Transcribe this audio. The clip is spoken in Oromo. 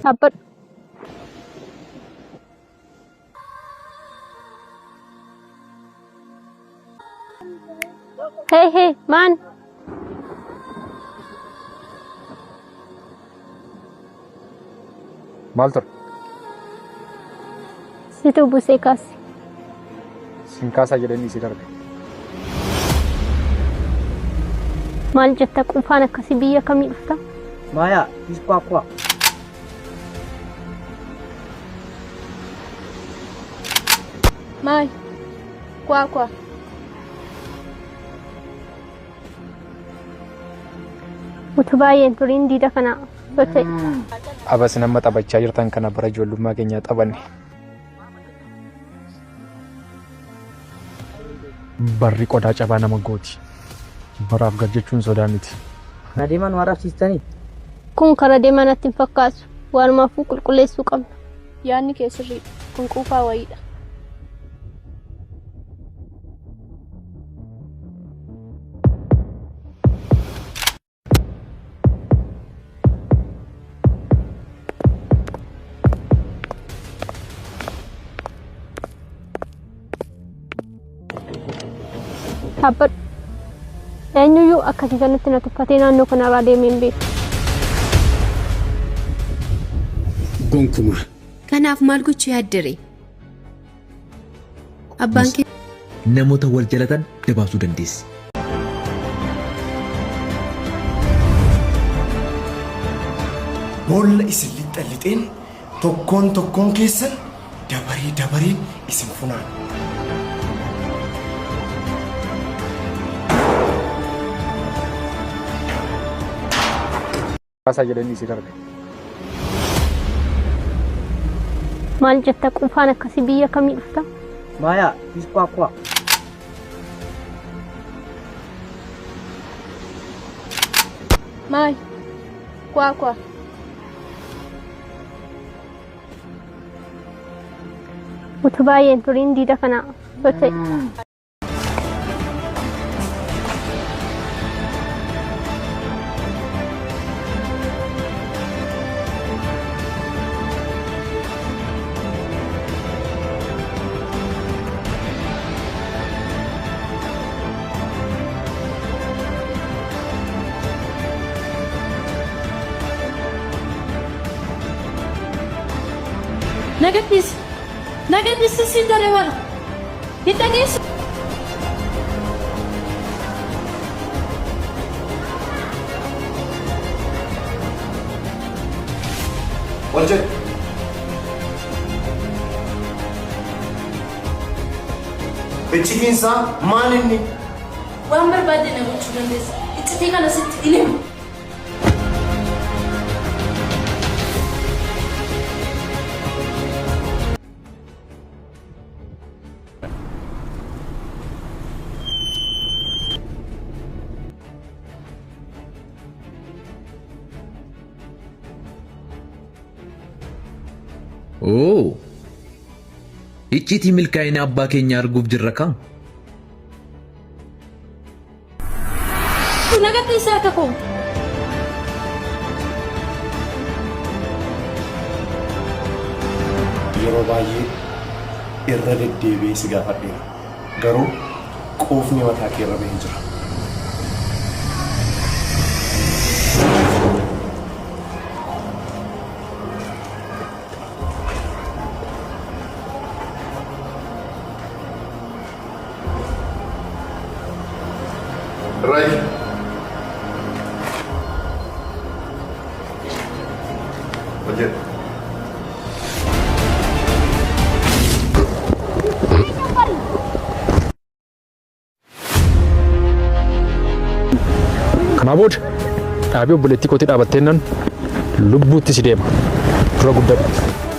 Dapat. Hey, man. Maltor. Situ busekas. Sinkasa jedhanii si darbe. Maal jetta qufaan akkasii biyya kamii dhufta? Maya, iskwakwa. Maal? Kwakwa. Utubaayyeen turiin diida kana socho'e. Abas nama taphachaa jirtan kana bara ijoollummaa keenyaa taphanne. Barri qodaa cabaa nama gooti. Baraaf gad jechuun sodaa miti. Adeeman waan rabsiistanii? Kun karaa deemaa natti hin fakkaatu. Waanumaafuu qulqulleessuu qabna. Yaadni kee sirriidha. Kun quufaa wayiidha. Dapat. Eenyuyyuu akkasii sanatti na tuffatee naannoo kanarraa deemee hin beeku. Gonkuma. Kanaaf maal gochuu yaaddare? Abbaan kee namoota wal jalatan dabaasuu dandeessi. Boolla isin lixxallixeen tokkoon keessan dabaree isin funaan. Sinkasa jedhanii si darbe. Maal jetta qufaan akkasii biyya kamii dhufta? Maya, iskwakwa. Maal? Kwakwa. Utubaayyeen turiin diida kana socho'e. Nagadis sin darewana. Hitanis. Wajjin. Beeksifiinsaa maal inni? Waan barbaadde na gochuu dandeessa. Iccitii kana sitti ilmu. Oh. Iccitii milkaa'ina abbaa keenya arguuf jirra kan? Nagadis haa ta'u. Yeroo baay'ee irra deddeebi'ee si gaafadheera. Garuu quufni mataa kee irra bahee jira. Right. Wajjin. Kanaa booda dhaabbii obboleettii kootii dhaabatteennan lubbuutti si deema. Dura guddadhu.